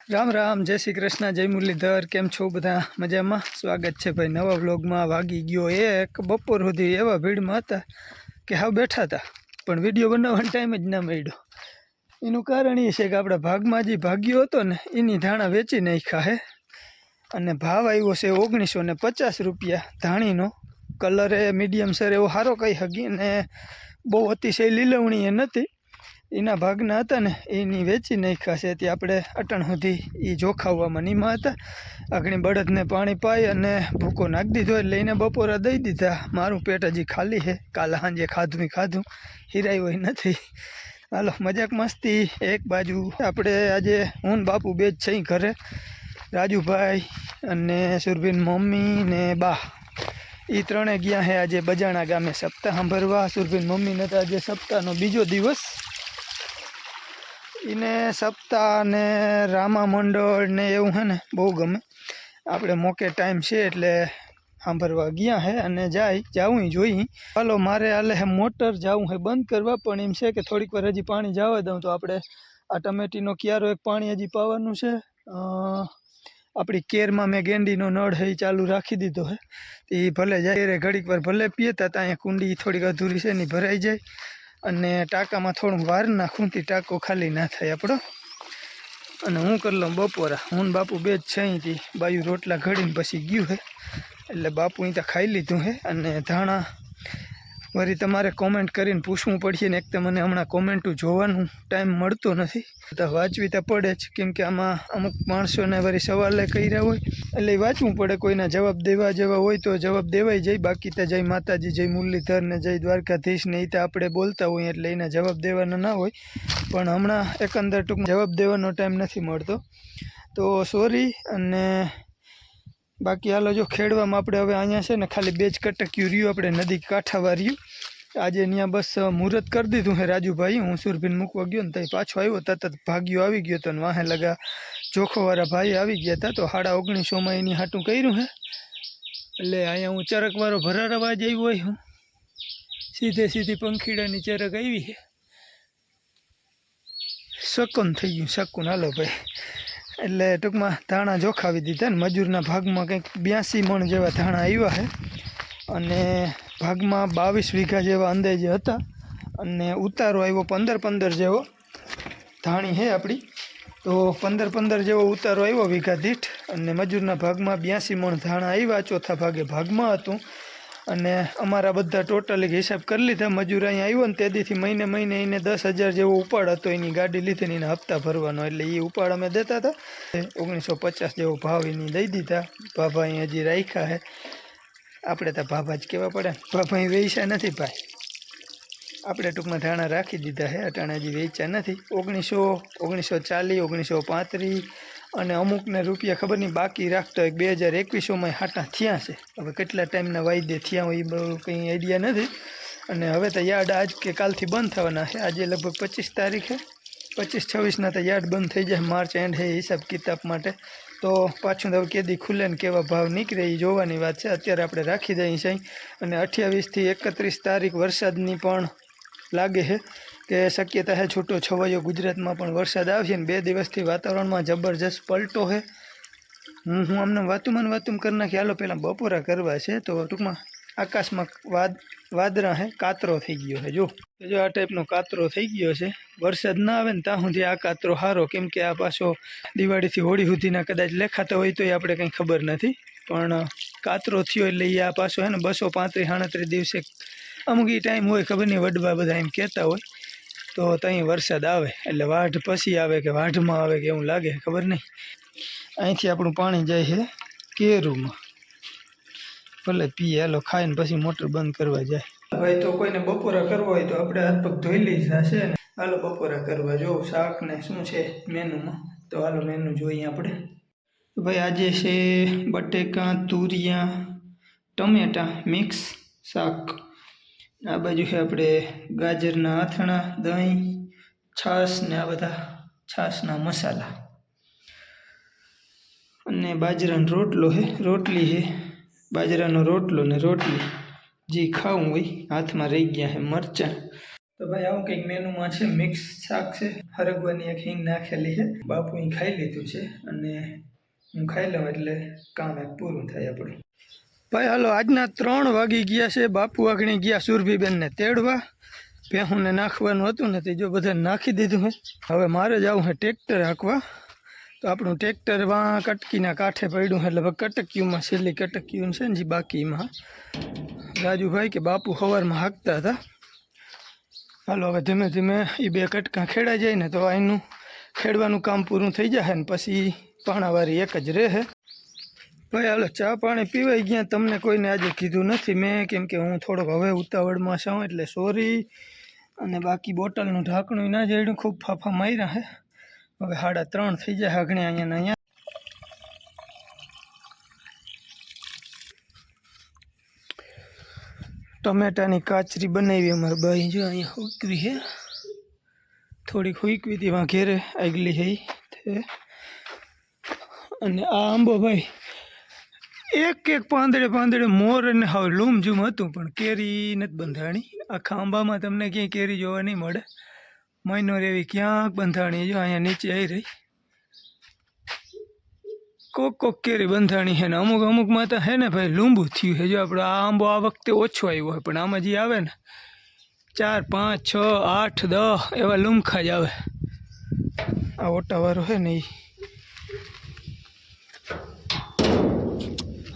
राम राम, जय श्री कृष्ण, जय मुरलीधर। केम छो बधा मजामां? स्वागत है भाई नवा व्लॉग में। वागी गयो एक बपोर सुधी एवा भीड़ में था कि हाव बैठा था पण विडियो बनावવાનો टाइम ज ना मळ्यो। एनुं कारण ए छे के आपणा भागमां जे भाग्यो हतो ने एनी धाणा वेची नाख्या है अने भाव आव्यो छे 1950 रुपया धाणीनो। कलर ए मीडियम सर एवो सारो कही शकी ने बहु अतिशय लीलवणी ए नथी। एना भागना हता ने एनी वेची नाख्या छे। ते आपणे अटण सुधी ए जोखाववामां नीमा हता। आखणी बळदने पाणी पाई अने भूको नाखी दीधो એટલે એને બપોરા દઈ દીધા। મારું પેટ હજી ખાલી છે, કાલ સાંજે ખાધું હિરાયું નથી। હાલો મજાક મસ્તી એક બાજુ। આપણે આજે હું ને બાપુ બે જ છીએ ઘરે। રાજુભાઈ અને સુરભીન મમ્મી ને બા એ ત્રણે ગયા છે આજે બજાણા ગામે સપ્તાહ સાંભળવા। સુરભીન મમ્મીને તો આજે સપ્તાહનો બીજો દિવસ। એને સપ્તાહ ने रामा मंडल ने एवं है ने बहु गमे। આપણે મોકે टाइम છે એટલે સાંભળવા ગયા है અને જાવું જોઈ। હાલો મારે હાલે है मोटर जाऊँ है बंद करवा पण एम છે કે થોડીક વાર હજી પાણી જવા દઉં તો આપણે આ ટમેટીનો ક્યારો એક પાણી હજી પાવાનું છે। આપણી કેરમાં મેં ગેંડીનો નળ है चालू राखी दीधो है। એ ભલે જાય ઘડીક વાર ભલે પીતા ત્યાં કુંડી થોડીક અધૂરી છે ને ભરાઈ જાય અને ટાંકામાં થોડું વાર નાખું તી ટાંકો ખાલી ના થાય આપણો। અને હું કરી લઉં બપોરા। હું ને બાપુ બે જ છે અહીંથી। બાયું રોટલા ઘડીને પછી ગયું છે એટલે બાપુ અહીં ત્યાં ખાઈ લીધું છે। અને ધાણા વળી તમારે કોમેન્ટ કરીને પૂછવું પડશે ને। એક તો મને હમણાં કોમેન્ટો જોવાનું ટાઈમ મળતો નથી તો વાંચવી તો પડે જ, કેમ કે આમાં અમુક માણસોને વળી સવાલે કર્યા હોય એટલે વાંચવું પડે। કોઈના જવાબ દેવા જેવા હોય તો જવાબ દેવાઈ જાય। બાકી તો જય માતાજી, જય મુરલીધર ને જય દ્વારકાધીશ ને એ તો આપણે બોલતા હોઈએ એટલે એના જવાબ દેવાના ના હોય। પણ હમણાં એકંદર ટૂંક જવાબ દેવાનો ટાઈમ નથી મળતો તો સોરી। અને બાકી હાલો જો ખેડવામાં આપણે હવે અહીંયા છે ને ખાલી બે જ કટક્યું રહ્યું આપણે નદી કાંઠાવા રહ્યું। આજે ત્યાં બસ મુહૂર્ત કરી દીધું છે રાજુભાઈ। હું સુરભીને મૂકવા ગયો ને ત્યાં પાછો આવ્યો તરત ભાગ્યો આવી ગયો તો વાહે લગા જોખોવાળા ભાઈ આવી ગયા હતા તો 1950 એની હાટું કર્યું છે। એટલે અહીંયા હું ચરકવાળો ભરારવા જ આવ્યો હોય। હું સીધી પંખીડાની ચરક આવી છે। શકુન થઈ ગયું શકુન। હાલો ભાઈ એટલે ટૂંકમાં ધાણા જોખાવી દીધા ને મજૂરના ભાગમાં કંઈક 82 મણ જેવા ધાણા આવ્યા છે અને ભાગમાં 22 વીઘા જેવા અંદાજે હતા અને ઉતારો આવ્યો 15 જેવો। ધાણી છે આપણી તો 15 જેવો ઉતારો આવ્યો વીઘા દીઠ અને મજૂરના ભાગમાં 82 મણ ધાણા આવ્યા। ચોથા ભાગે ભાગમાં હતું અને અમારા બધા ટોટલી હિસાબ કરી લીધા। મજૂર અહીંયા આવ્યો ને તેદીથી મહિને એને 10,000 જેવો ઉપાડ હતો। એની ગાડી લીધી ને એના હપ્તા ભરવાનો એટલે એ ઉપાડ અમે દેતા હતા। 1950 જેવો ભાવ એની દઈ દીધા। ભાભા અહીં હજી રાખ્યા છે। આપણે તો ભાભા જ કહેવા પડે, ભાભા અહીં વેચ્યા નથી ભાઈ। આપણે ટૂંકમાં ધાણા રાખી દીધા છે, અટાણા હજી વેચ્યા નથી। 1940, 1935 અને અમુકને રૂપિયા ખબર નહીં બાકી રાખતા હોય 2021માં હાટા થયા છે। હવે કેટલા ટાઈમના વાયદે થયા હોય એ બહુ કંઈ આઈડિયા નથી। અને હવે તો યાર્ડ આજ કે કાલથી બંધ થવાના છે। આજે લગભગ 25 તારીખે 25-26ના તો યાર્ડ બંધ થઈ જાય। માર્ચ એન્ડ છે હિસાબ કિતાબ માટે તો પાછું તો કેદી ખુલે ને કેવા ભાવ નીકળે એ જોવાની વાત છે। અત્યારે આપણે રાખી દઈએ છીએ અને 28 થી 31 તારીખ વરસાદની પણ લાગે છે કે શક્યતા છે છૂટો છવાયો ગુજરાતમાં પણ વરસાદ આવશે ને 2 દિવસથી વાતાવરણમાં જબરજસ્ત પલટો છે। હું આમને વાતુમ કરી નાખી। હાલો પહેલાં બપોરા કરવા છે તો ટૂંકમાં આકાશમાં વાદળા છે, કાતરો થઈ ગયો છે। જો આ ટાઈપનો કાતરો થઈ ગયો છે। વરસાદ ના આવે ને ત્યાં સુધી આ કાતરો સારો, કેમ કે આ પાછો દિવાળીથી હોળી સુધીના કદાચ લેખાતા હોય તો એ આપણે કંઈ ખબર નથી પણ કાતરો થયો એટલે એ આ પાછો છે ને 235-37 દિવસે અમુક એ ટાઈમ હોય ખબર નહીં વડવા બધા એમ કહેતા હોય તો ત્યાં વરસાદ આવે એટલે વાઢ પછી આવે કે વાઢમાં આવે કે એવું લાગે ખબર નહીં। અહીંથી આપણું પાણી જાય છે કેરુમાં, ભલે પીએ। હાલો ખાઈને પછી મોટર બંધ કરવા જાય ભાઈ। તો કોઈને બપોરા કરવા હોય તો આપણે હાથ પગ ધોઈ લીધા છે ને હાલો બપોરા કરવા। જો શાક ને શું છે મેનુમાં તો હાલો મેનુ જોઈએ આપણે। ભાઈ આજે છે બટેકા, તુરિયા, ટમેટા મિક્સ શાક। આ બાજુ છે આપણે ગાજરના આથણા, દહીં, છાશ ને આ બધા છાશના મસાલા અને બાજરાનો રોટલો છે, રોટલી છે, બાજરાનો રોટલો ને રોટલી જે ખાવું હોય। હાથમાં રહી ગયા છે મરચાં। તો ભાઈ આવું કંઈક મેનુમાં છે। મિક્સ શાક છે, હરગવાની એક હિંગ નાખેલી છે. બાપુએ ખાઈ લીધું છે અને હું ખાઈ લઉં એટલે કામ એક પૂરું થાય આપણું. ભાઈ હાલો, આજના 3 વાગી ગયા છે. બાપુ આગળ ગયા સુરભીબેનને તેડવા. ભેહુંને નાખવાનું હતું ને તે જો બધાને નાખી દીધું હે. હવે મારે જવું છે ટ્રેક્ટર હાંકવા. તો આપણું ટ્રેક્ટર વાં કટકીના કાંઠે પડ્યું એટલે કટકીયુંમાં છેલ્લી કટકીયું છે ને જે બાકીમાં રાજુભાઈ કે બાપુ સવારમાં હાંકતા હતા. હાલો હવે ધીમે ધીમે એ 2 કટકા ખેડાઈ જાય ને તો અહીંનું ખેડવાનું કામ પૂરું થઈ જાય ને પછી પાણાવારી એક જ રહે. ભાઈ હાલો, ચા પાણી પીવાઈ ગયા. તમને કોઈને આજે કીધું નથી મેં, કેમ કે હું થોડોક હવે ઉતાવળમાં છું એટલે સોરી. અને બાકી બોટલનું ઢાંકણું ના જડ્યું, ખૂબ ફાફા માર્યા હે. હવે 3:30 થઈ જાય આગળ અહીંયા અહીંયા. ટમેટાની કાચરી બનાવી અમારે બાઈ જો અહીંયા હુકવી છે. થોડીક હુકવી હતી વાં ઘેરે આગલી હે. અને આ આંબો ભાઈ એક પાંદડે મોર અને હવે લૂમઝૂમ હતું પણ કેરી નથી બંધાણી. આખા આંબામાં તમને ક્યાંય કેરી જોવા નહીં મળે. મહિનોર એવી ક્યાંક બંધાણી જો અહીંયા નીચે આવી રહી. કોક કેરી બંધાણી છે ને અમુકમાં તો હે ને ભાઈ લીંબુ થયું છે. જો આપણો આ આંબો આ વખતે ઓછો આવ્યો હોય પણ આમાં જે આવે ને 4, 5, 6, 8, 10 એવા લૂમખા જ આવે. આ ઓટાવાળો છે ને એ.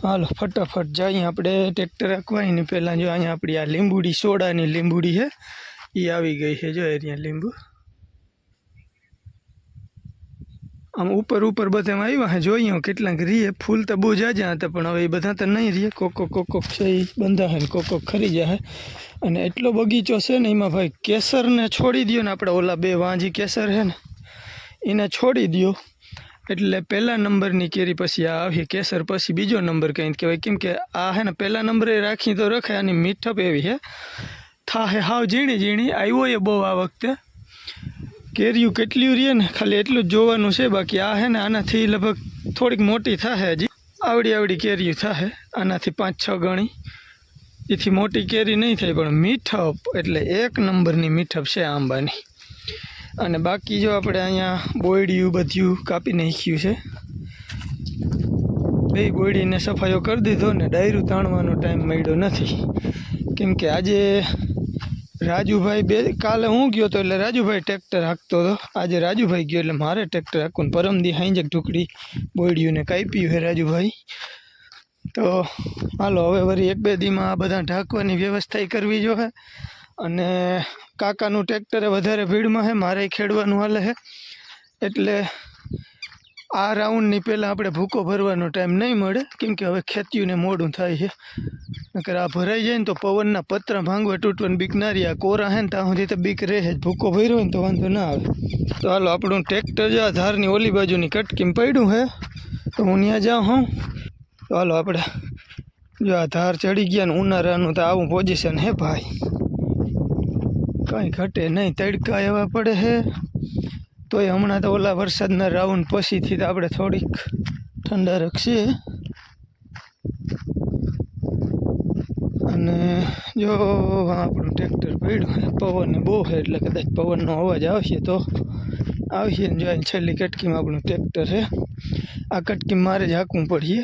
હાલો ફટાફટ જઈએ આપણે ટ્રેક્ટર રાખવાને પહેલાં. જો અહીંયા આપણી આ લીંબુડી સોડાની લીંબુડી છે એ આવી ગઈ છે. જો અહીંયા લીંબુ આમ ઉપર બધામાં આવ્યા છે. જોઈએ કેટલાક રીએ. ફૂલ તો બહુ જાજા હતા પણ હવે એ બધા તો નહીં રીએ. કોક છે એ બંધા છે ને કોક ખરી જાય. અને એટલો બગીચો છે ને એમાં ભાઈ કેસરને છોડી દો ને આપણે ઓલા 2 વાંજી કેસર છે ને એને છોડી દો એટલે પહેલા નંબરની કેરી પછી આ આવી કેસર પછી બીજો નંબર કંઈ કહેવાય. કેમ કે આ છે ને પહેલા નંબરે રાખી તો રખાય. આની મીઠપ એવી છે થાહે હાવ ઝીણી આવ્યો એ બહુ આ વખતે. કેરીયું કેટલી રહે ને ખાલી એટલું જ જોવાનું છે. બાકી આ છે ને આનાથી લગભગ થોડીક મોટી થાય. હજી આવડી કેરીયું થાય આનાથી 5-6 ગણી. એથી મોટી કેરી નહીં થાય પણ મીઠપ એટલે 1 નંબરની મીઠપ છે આંબાની. અને બાકી જો આપણે અહીંયા બોયડિયું બધું કાપી નાખ્યું છે. બે બોયડીને સફાઈઓ કરી દીધો ને ડાયરું તાણવાનો ટાઈમ મળ્યો નથી. કેમ કે આજે રાજુભાઈ કાલે હું ગયો હતો એટલે રાજુભાઈ ટ્રેક્ટર હાંકતો હતો. આજે રાજુભાઈ ગયો એટલે મારે ટ્રેક્ટર હાંકવું. પરમદી હાંજક ઢુકડી બોયડીઓને કાપ્યું છે રાજુભાઈ. તો હાલો હવે વળી 1-2 દીમાં આ બધા ઢાંકવાની વ્યવસ્થા કરવી જોઈએ. અને કાકાનું ટ્રેક્ટરે વધારે ભીડમાં છે, મારે ખેડવાનું હાલે છે એટલે આ રાઉન્ડની પહેલાં આપણે ભૂકો ભરવાનો ટાઈમ નહીં મળે. કેમ કે હવે ખેતીઓને મોડું થાય છે. નકર આ ભરાઈ જાય ને તો પવનના પતરા ભાંગવા તૂટવાની બીક ના રહી. આ કોરા છે ને ત્યાં સુધી તો બીક રહે જ. ભૂકો ભર્યો હોય ને તો વાંધો ના આવે. તો હાલો આપણું ટ્રેક્ટર જો આ ધારની ઓલી બાજુની કટકીમાં પડ્યું છે તો હું ત્યાં જાઉં હું. તો હાલો આપણે જો આ ધાર ચડી ગયા ને ઉનાળાનું તો આવું પોઝિશન હે ભાઈ. કાંઈ ઘટે નહીં. તડકા એવા પડે છે તોય હમણાં તો ઓલા વરસાદના રાઉન્ડ પછીથી તો આપણે થોડીક ઠંડારક છે. અને જો આપણું ટ્રેક્ટર પડ્યું પવન બહુ છે એટલે કદાચ પવનનો અવાજ આવશે તો આવશે ને. જો છેલ્લી કટકીમાં આપણું ટ્રેક્ટર છે. આ કટકી મારે જ હાંકવું પડીએ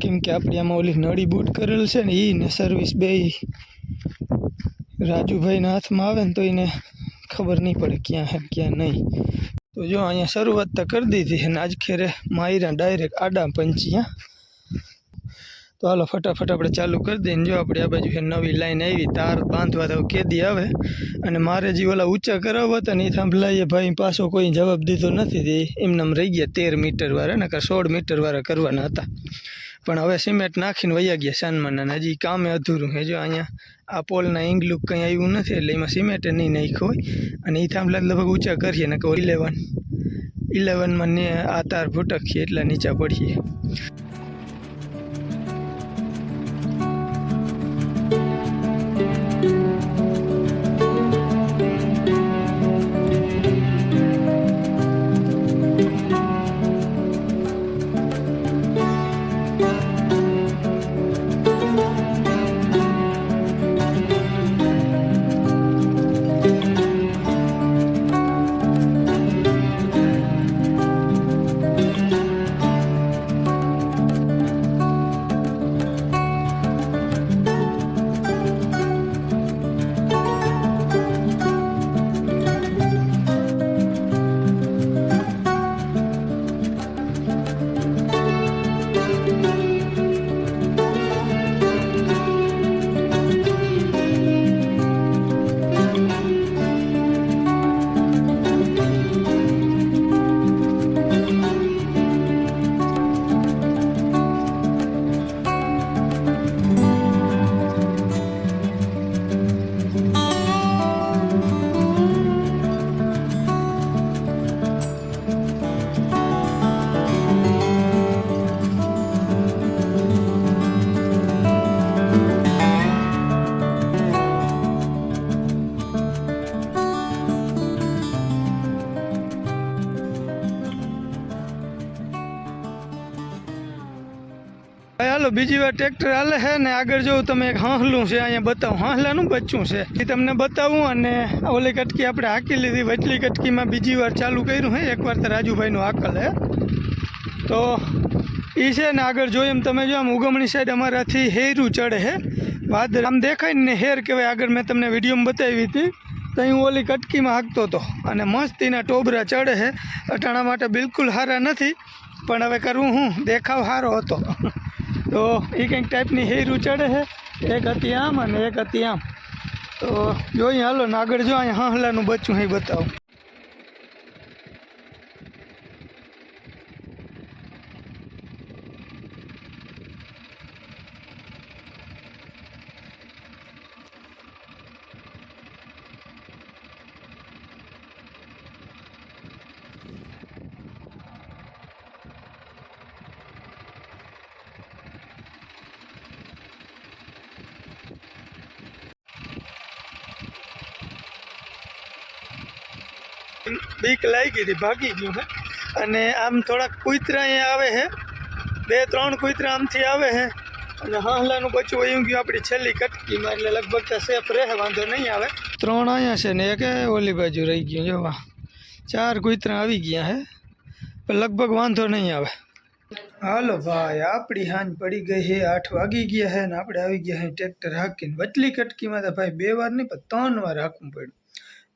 કેમ કે આપણી આમાં ઓલી નળી બૂટ કરેલ છે ને એ ને સર્વિસ બે રાજુભાઈના હાથમાં આવે ને તો એને ખબર નહીં પડે ક્યાં હે ક્યાં નહીં. તો જો અહીંયા શરૂઆત તો કરી દીધી છે ને આજ ખેરે માયરા ડાયરેક્ટ આડા પંચીયા. તો હાલો ફટાફટ આપણે ચાલુ કરી દઈએ. જો આપણે આ બાજુ નવી લાઈન આવી તાર બાંધવા તો કેદી આવે. અને મારે જે ઓલા ઊંચા કરાવવા હતા ને એ થાંભલાઈએ ભાઈ પાછો કોઈ જવાબ દીધો નથી. એમનામ રહી ગયા 13 મીટરવાળા નકર 16 મીટરવાળા કરવાના હતા. પણ હવે સિમેન્ટ નાખીને વયા ગયા સાનમાના. હજી કામે અધૂરું છે. જો અહીંયા આ પોલના ઇંગલુક કંઈ આવ્યું નથી એટલે એમાં સિમેન્ટ નહીં નાખ્યું હોય. અને એ થાંભલા લગભગ ઊંચા કરીએ ને કે 11માં ને આ તાર ભૂટકીએ એટલા નીચા પડીએ. ભાઈ હાલો બીજી વાર ટ્રેક્ટર હાલે છે ને આગળ જોઉં તમે એક હાંસલું છે અહીંયા બતાવું હાંસલાનું બચ્ચું છે એ તમને બતાવું અને ઓલી કટકી આપણે હાંકી લીધી વચલી કટકીમાં બીજી વાર ચાલુ કર્યું હે એકવાર તો રાજુભાઈનું હાકલ હે તો એ છે ને આગળ જોઈએ એમ તમે જો આમ ઉગમણી સાઈડ અમારાથી હેરું ચડે હે વાદળ આમ દેખાય ને હેર કહેવાય આગળ મેં તમને વિડીયોમાં બતાવી હતી તો હું ઓલી કટકીમાં હાંકતો હતો અને મસ્તીના ટોબરા ચડે છે અટાણા માટે બિલકુલ સારા નથી પણ હવે કરવું હું દેખાવ સારો હતો તો એ કંઈક ટાઈપની હેરું ચડે છે એક હતી આમ અને એક હતી આમ તો જોઈએ હાલો ને આગળ જો અહીંયા હાંસલાનું બચ્ચું અહીં બતાવું બીક લાગી હતી ભાગી ગયું હે અને આમ થોડાક કૂતરા અહીંયા આવે છે 2-3 કૂતરા આમથી આવે છે અને હાંસલાનું બચ્ચું વયું ગયું આપણી છેલ્લી કટકીમાં એટલે લગભગ તો સેફ રહે વાંધો નહીં આવે 3 અહીંયા છે ને એક ઓલી બાજુ રહી ગયું જોવા 4 કૂતરા આવી ગયા હે પણ લગભગ વાંધો નહીં આવે હાલો ભાઈ આપણી હાંજ પડી ગઈ છે 8 વાગી ગયા છે ને આપણે આવી ગયા છે ટ્રેક્ટર હાંકીને વચલી કટકીમાં તો ભાઈ 2 વાર નહીં પણ 3 વાર હાંકવું પડ્યું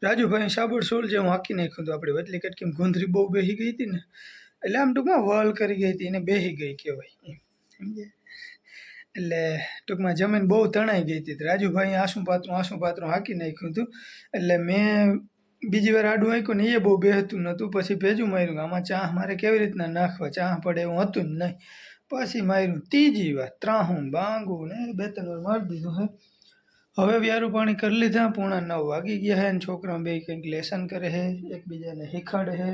રાજુભાઈ સાબડ સોલ જેવું હાંકી નાખ્યું હતું આપણે વચલી કટકીમાં ગુંદરી બહુ બેસી ગઈ હતી ને એટલે આમ ટૂંકમાં વલ કરી ગઈ હતી એને બેસી ગઈ કહેવાય સમજે એટલે ટૂંકમાં જમીન બહુ તણાઈ ગઈ હતી રાજુભાઈ આસું પાત્રું હાંકી નાખ્યું હતું એટલે મેં બીજી વાર આડું હાંક્યું ને એ બહુ બેહતું નહોતું પછી ભેજું માર્યું આમાં ચાહ મારે કેવી રીતના નાખવા ચાહ પડે એવું હતું જ નહીં પછી માર્યું ત્રીજી વાર ત્રાહું બાંગું ને 2-3 વાર મારી દીધું હે હવે વ્યારું પાણી કરી લીધા 9:15 વાગી ગયા હે ને છોકરા બે કંઈક લેસન કરે છે એકબીજાને શીખાડે છે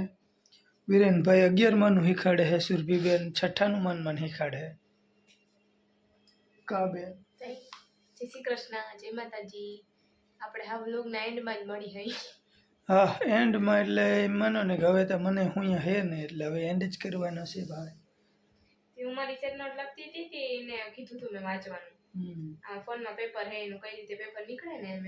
વિરેનભાઈ 11માનું શીખાડે છે સુરભીબેન 6ઠાનું માનમાં શીખાડે છે કા બેન જય શ્રી કૃષ્ણ જય માતાજી આપણે હા વ્લોગના એન્ડમાં જ મળી હઈ હા એન્ડમાં એટલે માનો ને કે હવે તો મને હું અહીંયા હે ને એટલે હવે એન્ડ જ કરવાનો છે ભાઈ હું મારી સેટ નોટ લખતી હતી એને કીધું તું મેં વાંચવાનું આ ફોનમાં પેપર હે એનું કઈ રીતે પેપર નીકળે ને એમ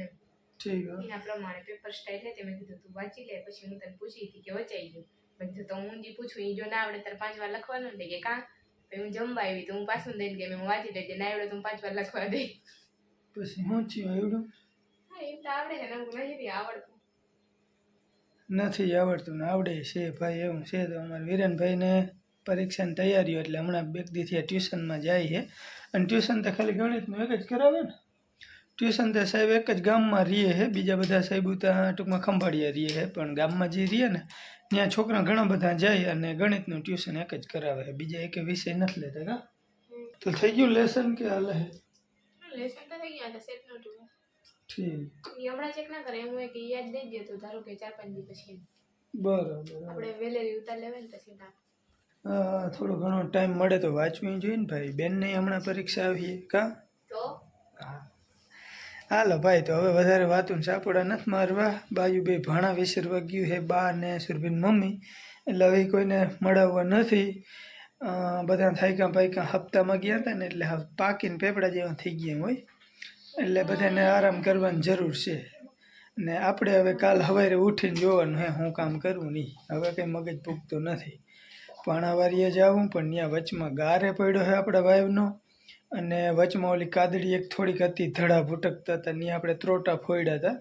ઠીક એના પ્રમાણે પેપર સ્ટાઈલ છે તે મેં કીધું તું વાંચી લે પછી હું તને પૂછી હતી કે વચાઈ ગયું મેં કીધું તો હું જે પૂછું એ જો ના આવડે તારે 5 વાર લખવાનું ને કે કાં પછી હું જમવા આવી તો હું પાછું દઈને કે મેં વાંચી લેજે ના આવડે તો હું 5 વાર લખવા દઈ પછી શું થયું આવડું હા એમ તો આવડે છે ને હું નથી આવડતું નથી આવડતું ને આવડે છે ભાઈ એવું છે તો અમારા વિરેનભાઈને પરીક્ષાની તૈયારીઓ એટલે હમણાં 2 દીથી ટ્યુશનમાં જાય છે અને ટ્યુશન તો ખાલી ગણિતનું એક જ કરાવે ને ટ્યુશન તો સાહેબ એક જ ગામમાં રહીએ છે બીજા બધા સાહેબ ત્યાં ટૂંકમાં ખંભાળિયા રહીએ છે પણ ગામમાં જે રહીએ ને ત્યાં છોકરા ઘણા બધા જાય અને ગણિતનું ટ્યુશન એક જ કરાવે છે બીજા એક વિષય નથી લેતા કા તો થઈ ગયું લેસન કે હાલે લેસન તો થઈ ગયા સેટ નોટ ઠીક એ હમણાં ચેક ના કરે હું કે યાદ દઈ દે તો ધારો કે 4-5 દી પછી બરાબર આપણે વેલેરી ઉતાર લેવાય ને પછી ના થોડો ઘણો ટાઈમ મળે તો વાંચવું જોઈએ ને ભાઈ બેનને હમણાં પરીક્ષા આવી કા તો હા હાલો ભાઈ તો હવે વધારે વાતું સાપડા નથી મારવા બાજુ બે ભાણા વિસરવા ગયું છે બા ને સુરભીન મમ્મી એટલે હવે કોઈને મળાવવા નથી બધા થાયકા પાયકા હપ્તામાં ગયા હતા ને એટલે હવે પાકીને પેપડા જેવા થઈ ગયા હોય એટલે બધાને આરામ કરવાની જરૂર છે ને આપણે હવે કાલ સવારે ઉઠીને જોવાનું હે હું કામ કરવું નહીં હવે કંઈ મગજ પૂગતું નથી પાણાવારીએ જવું પણ ત્યાં વચમાં ગારે પડ્યો છે આપણા વાઈવનો અને વચમાં ઓલી કાદડી એક થોડીક હતી ધડા ભૂટકતા હતા ત્યાં આપણે ત્રોટા ફોડ્યા હતા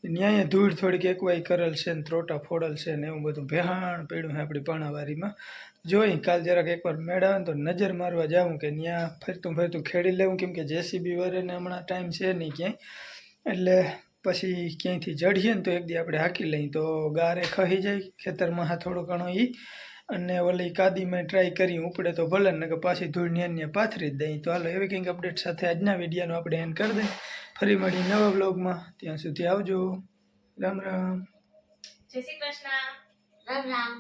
ત્યાં ધૂળ થોડીક એકવાઈ કરેલ છે ને ત્રોટા ફોડેલ છે ને એવું બધું ભેહાણ પડ્યું છે આપણી પાણાવારીમાં જોઈ કાલ જરાક એકવાર મેળાવે ને તો નજર મારવા જાઉં કે ત્યાં ફરતું ખેડી લેવું કેમ કે જેસીબી વરેને હમણાં ટાઈમ છે નહીં ક્યાંય એટલે પછી ક્યાંયથી જડીએ ને તો એક દી આપણે હાંકી લઈએ તો ગારે ખહી જાય ખેતરમાં હા થોડો ઘણો એ અને ઓલી કાદીમાં ટ્રાય કરી ઉપડે તો ભલે ને કે પાછી ધૂળ ન્યા પાથરી જ દઈ તો હાલો એવી કંઈક અપડેટ સાથે આજના વિડીયોનો આપણે એન્ડ કરી દઈએ ફરી મળી નવા બ્લોગમાં ત્યાં સુધી આવજો રામ રામ જય શ્રી કૃષ્ણ રામ રામ